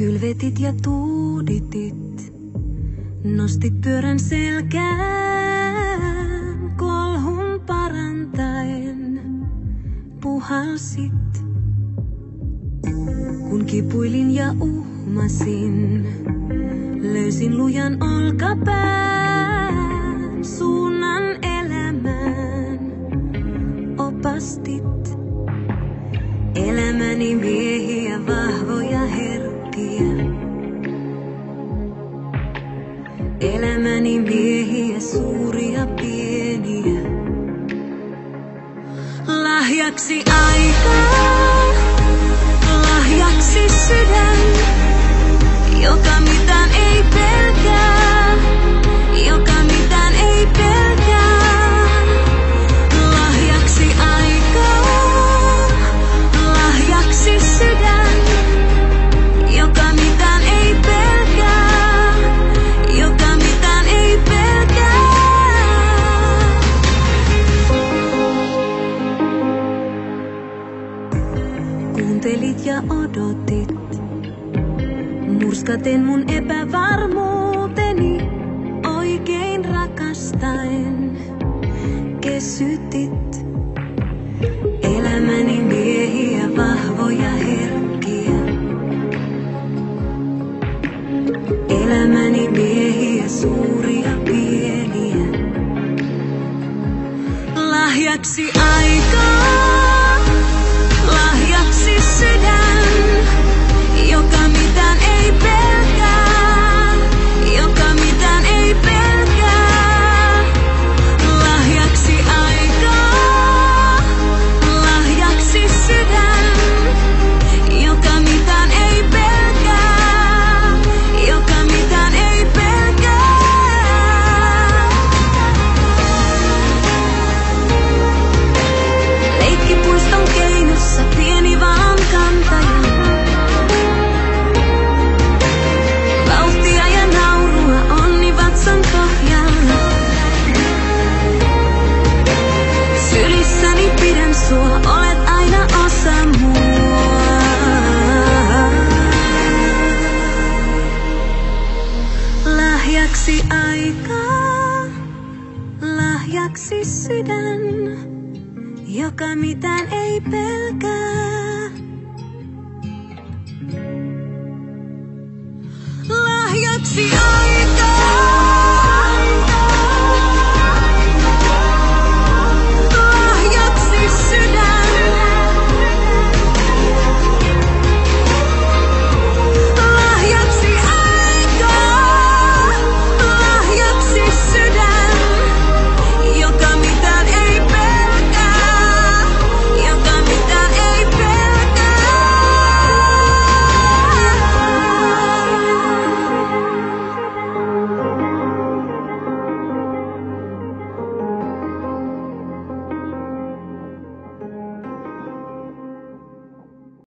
Kylvetit ja tuuditit, nostit pyörän selkään, kolhun parantaen puhalsit. Kun kipuilin ja uhmasin, löysin lujan olkapään, suunnan elämään opastit. Elämäni miehiä, vahvoja herkkiä. Elämäni miehiä, suuria pieniä. Lahjaksi aikaa, lahjaksi sydän, joka mitään ei pelkää, joka mitään ei pelkää. Lahjaksi aikaa, lahjaksi sydän, joka mitään ei pelkää, joka mitään ei pelkää. Kuuntelit ja odotit, murskaten mun epävarmuuteni, oikein rakastaen kesytit. Elämäni miehiä, vahvoja herkkiä. Elämäni miehiä, suuria pieniä. Lahjaksi aikaa, lahjaksi sydän, joka mitään ei pelkää, joka mitään ei pelkää. Lahjaksi aikaa, lahjaksi sydän, joka mitään ei pelkää, joka mitään ei pelkää. Leikkipuiston keinossa pieni valonkantaja. Vauhtia ja naurua onni vatsan pohjalla. Sylissäni pidän sua, olet aina osa mua. Lahjaksi aikaa, lahjaksi sydän, joka mitään ei pelkää. Lahjaksi